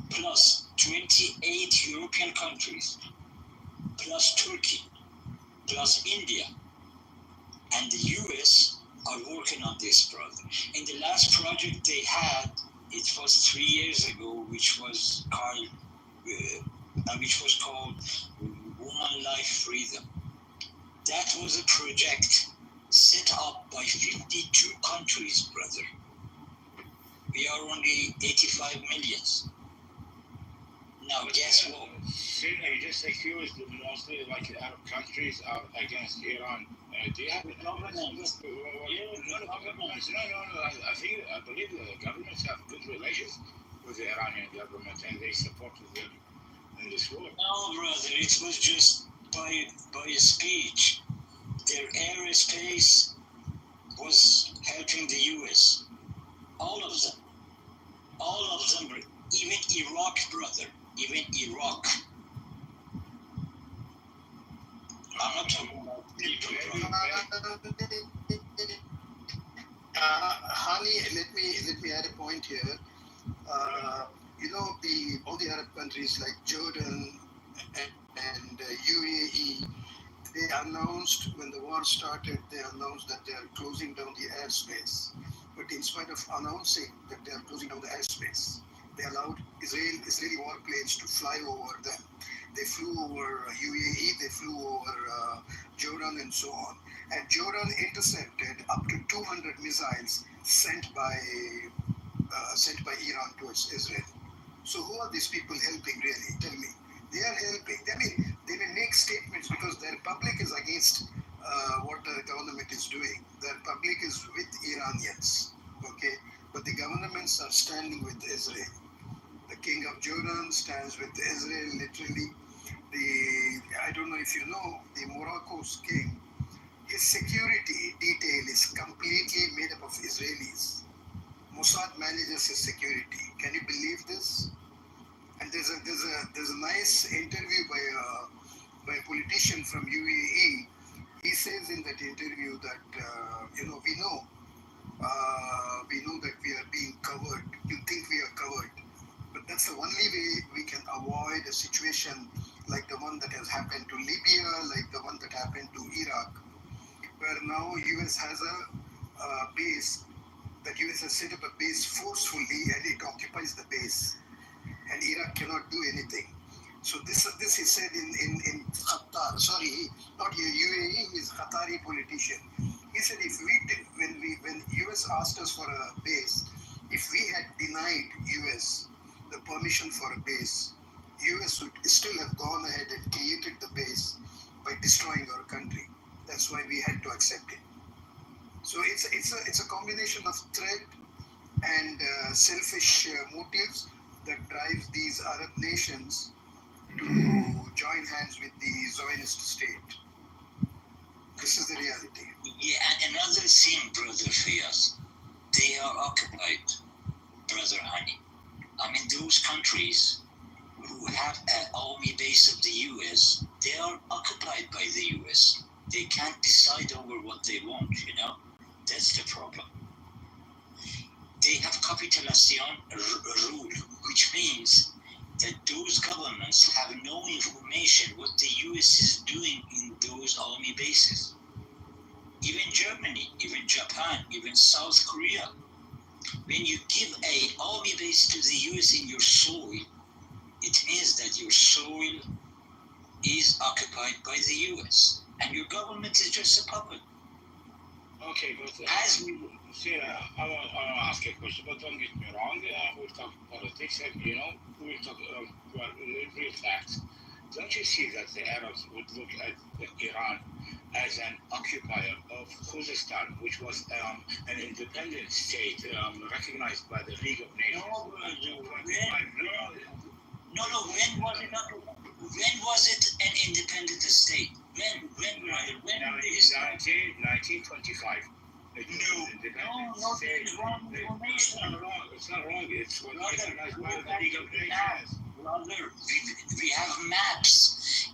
plus 28 European countries, plus Turkey, plus India, and the US are working on this, brother. In the last project they had, it was 3 years ago, which was called Woman Life Freedom. That was a project set up by 52 countries, brother. We are only 85 millions. Now, guess what? You just accused mostly like Arab countries are against Iran. Do you have governments? No. I believe the governments have good relations with the Iranian government and they supported them in this war. No, brother, it was just by a speech. Their aerospace was helping the U.S. All of them. Even Iraq, brother. Even Iraq. I'm not talking about people, brother. Hani, let me add a point here. All the Arab countries like Jordan and UAE, they announced when the war started, they announced that they are closing down the airspace. But in spite of announcing that they are closing down the airspace, they allowed Israeli warplanes to fly over them. They flew over UAE, they flew over Jordan and so on. And Jordan intercepted up to 200 missiles sent by Iran towards Israel. So who are these people helping really? Tell me. They are helping. I mean, they may make statements because their public is against what the government is doing. Their public is with Iranians, okay? But the governments are standing with Israel. The king of Jordan stands with Israel, literally. I don't know if you know, the Morocco's king, his security detail is completely made up of Israelis. Mossad manages his security. Can you believe this? And there's a nice interview by a politician from UAE. He says in that interview that we know that we are being covered. You think we are covered, but that's the only way we can avoid a situation like the one that has happened to Libya, like the one that happened to Iraq, where now US has a base. That US has set up a base forcefully and it occupies the base, and Iraq cannot do anything. So this he said in Qatar. Sorry, not UAE. He's a Qatari politician. He said if when US asked us for a base, if we had denied US the permission for a base, US would still have gone ahead and created the base by destroying our country. That's why we had to accept it. So it's a combination of threat and selfish motives that drives these Arab nations to join hands with the Zionist state. This is the reality. Yeah, and another thing, brother Fias, they are occupied, brother Hani. I mean, those countries who have an army base of the US, they are occupied by the US. They can't decide over what they want, That's the problem. They have capitulation rule, which means that those governments have no information what the US is doing in those army bases. Even Germany, even Japan, even South Korea. When you give an army base to the US in your soil, it means that your soil is occupied by the US, and your government is just a puppet. Okay, but as we I want to ask a question, but don't get me wrong. We'll talk politics, and we'll talk real facts. Don't you see that the Arabs would look at Iran as an occupier of Khuzestan, which was an independent state recognized by the League of Nations? No, when was it an independent state? When 1925. No, it's wrong information. It's not wrong. It's recognized by the League of Nations. Brother, we have maps.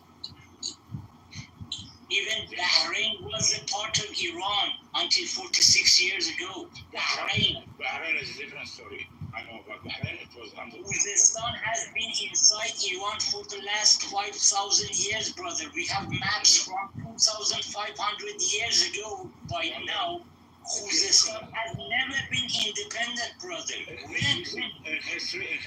Even Bahrain was a part of Iran until 46 years ago. Bahrain is a different story. I know about Bahrain. It was under. Uzbekistan has been inside Iran for the last 5,000 years, brother. We have maps from 2,500 years ago. By now, Uzbekistan has never been independent, brother. In history,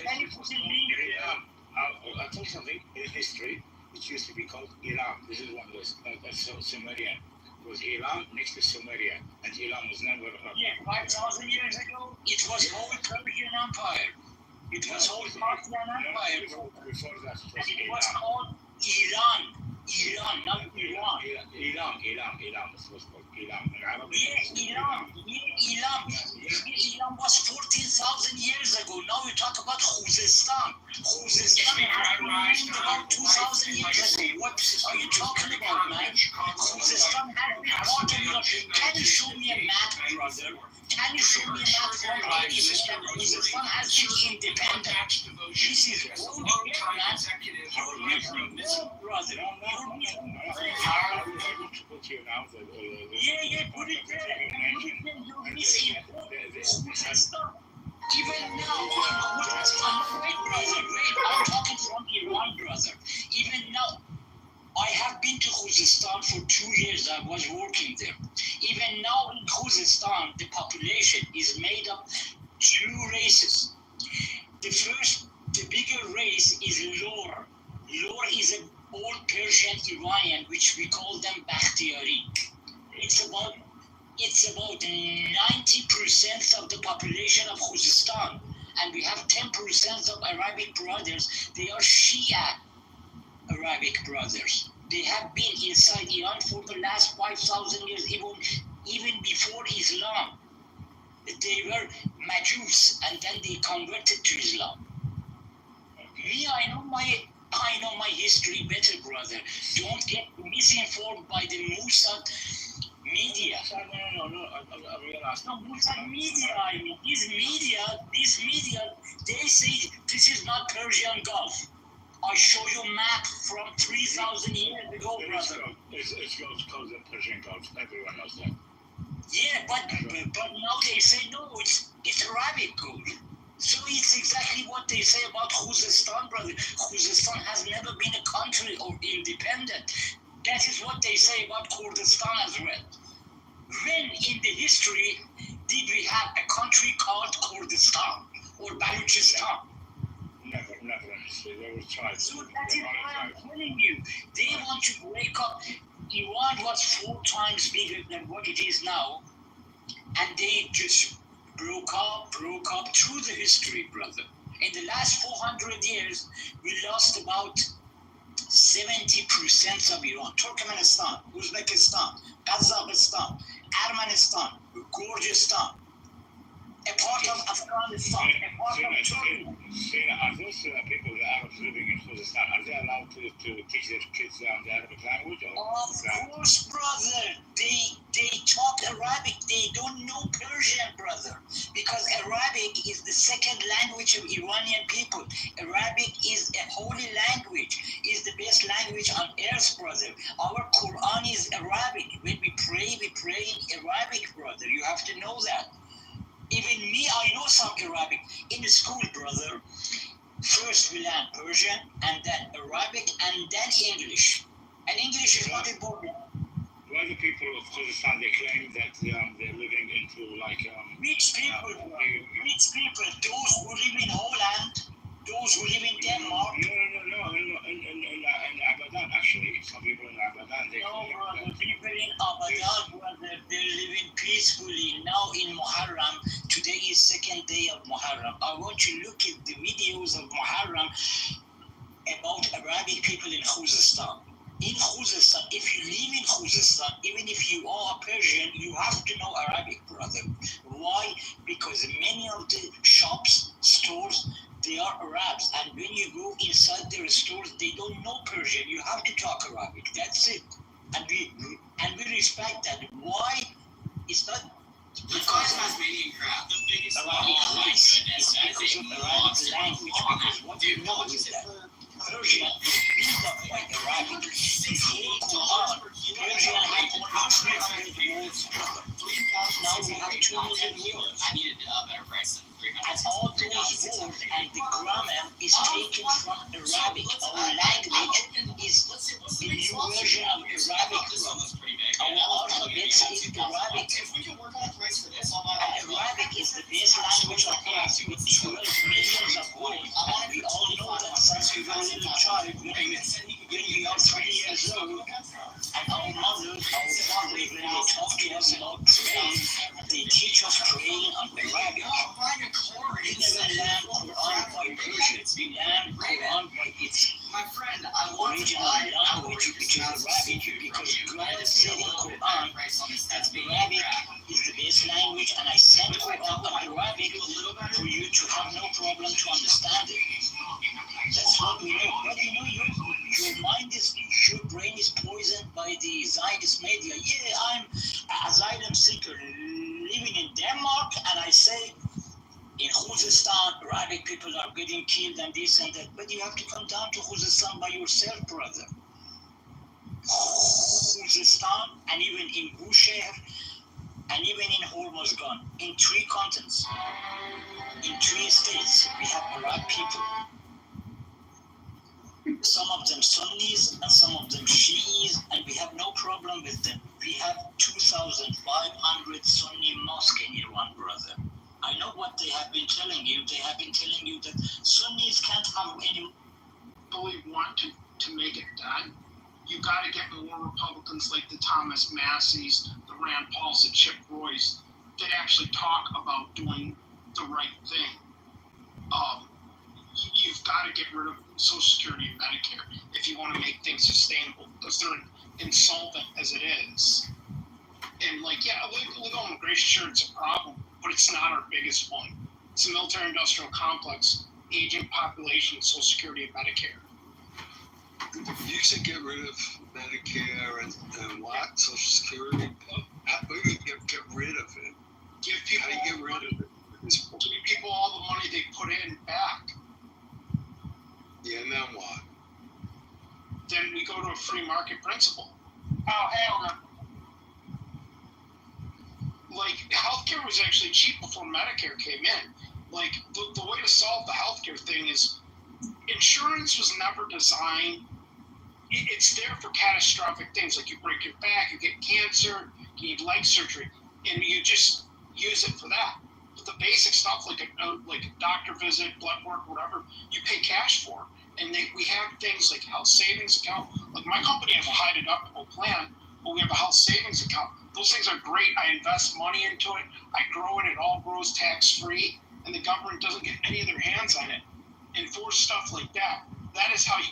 I'll tell you something. In history, it used to be called Iran. This is one of those Sumerian. was Elam next to Sumeria, and Elam was never. 5,000 years ago, it was whole Persian Empire. It was whole Parthian Empire. Before that, It was called Iran. Iran, not Iran. Elam. It was called Elam in Arabic. Iran was 14,000 years ago. Now you talk about Khuzestan. Khuzestan has been about 2,000 years ago. What are you talking about, man? Khuzestan has been part of Iran. Can you show me a map, brother? Can you show me a map from 80% that Khuzestan has been independent? This is wrong, man. You're missing wrong, brother. You're missing put it there. You're missing Khuzestan. Even now, wait, I'm talking from Iran, brother. Even now, I have been to Khuzestan for 2 years. I was working there. Even now in Khuzestan, the population is made up 2 races. The bigger race is Lor. Lor is an old Persian Iranian, which we call them Bakhtiyari. It's about 90% of the population of Khuzestan, and we have 10% of Arabic brothers. They are Shia Arabic brothers. They have been inside Iran for the last 5,000 years, even before Islam. They were Majus, and then they converted to Islam. Me, I know my history better, brother. Don't get misinformed by the Mossad media. No, I realized. No, Mossad media, I mean. This media, they say this is not Persian Gulf. I show you a map from 3,000 years ago, brother. It's called the Persian Gulf. Everyone knows that. Yeah, but now they say no, it's Arabic gold. So it's exactly what they say about Khuzestan, brother. Khuzestan has never been a country or independent. That is what they say about Kurdistan as well. When in the history did we have a country called Kurdistan or Balochistan? Never. They were tried. So that is what I'm telling you. They want to break up. Iran was 4 times bigger than what it is now, and they just broke up through the history, brother. In the last 400 years, we lost about 70% of Iran. Turkmenistan, Uzbekistan, Kazakhstan, Armenistan, Kurdistan, a part of Afghanistan, a part of Turkey. Are those people, the Arabs living in Khuzestan, are they allowed to teach their kids the Arabic language? Of course, brother. They talk Arabic. They don't know Persian, brother. Because Arabic is the second language of Iranian people. Arabic is a holy language. Is the best language on earth, brother. Our Quran is Arabic. When we pray in Arabic, brother. You have to know that. Even me, I know some Arabic. In the school, brother, first we learn Persian, and then Arabic, and then English. And English is not important. Why the people of Kurdistan, they claim that they're living into rich people, those who live in Holland, those who live in Denmark. No, in Abadan, actually. Some people in Abadan, they the people in Abadan, brother, they're living peacefully. Now in Muharram, today is 2nd day of Muharram. I want you to look at the videos of Muharram about Arabic people in Khuzestan. In Khuzestan, if you live in Khuzestan, even if you are Persian, you have to know Arabic, brother. Why? Because many of the shops, stores, they are Arabs, and when you go inside their stores, they don't know Persian. You have to talk Arabic. That's it. And we respect that. Why? It's not because Tasmanian crab, the biggest Arabic race. It's because of Arabic language. Because what you know is that Persian is built up by Arabic. Before Quran, Persian had 300 words. Now we have 2 million words. I needed a better price than And all those words and the grammar is taken from Arabic. Our language is a new version of Arabic. Our alphabet is Arabic. And Arabic is the best language on earth with 12 millions of words. And we all know that since we were a little child, when we are 3 years old, and our mothers, our fathers this media. Yeah, I'm an asylum seeker living in Denmark, and I say in Khuzestan, Arabic people are getting killed and this and that. But you have to come down to Khuzestan by yourself, brother. Khuzestan, and even in Bushehr, and even in Hormozgan, in 3 continents, in 3 states, we have Arab people. Some of them Sunnis and some of them Shiis, and we have no problem with them. We have 2,500 Sunni mosques in Iran, brother. I know what they have been telling you. They have been telling you that Sunnis can't have any. Fully want to make it done, you got to get more Republicans like the Thomas Masseys, the Rand Pauls, the Chip Roys that actually talk about doing the right thing. You've got to get rid of Social Security and Medicare if you want to make things sustainable, because they're insolvent as it is. And illegal immigration, sure, it's a problem, but it's not our biggest one. It's a military-industrial complex, aging population, Social Security and Medicare. You should get rid of Medicare and what? Social Security? How do you get rid of it? Give people, how do you get rid of it? Give people all the money they put in back. Yeah, and then what? Then we go to a free market principle. Oh, hell no. Healthcare was actually cheap before Medicare came in. The way to solve the healthcare thing is insurance was never designed. It's there for catastrophic things, like you break your back, you get cancer, you need leg surgery, and you just use it for that. But the basic stuff, like a doctor visit, blood work, whatever, you pay cash for. And we have things like health savings account. Like my company has a high deductible plan, but we have a health savings account. Those things are great. I invest money into it. I grow it. It all grows tax-free. And the government doesn't get any of their hands on it. And for stuff like that, that is how you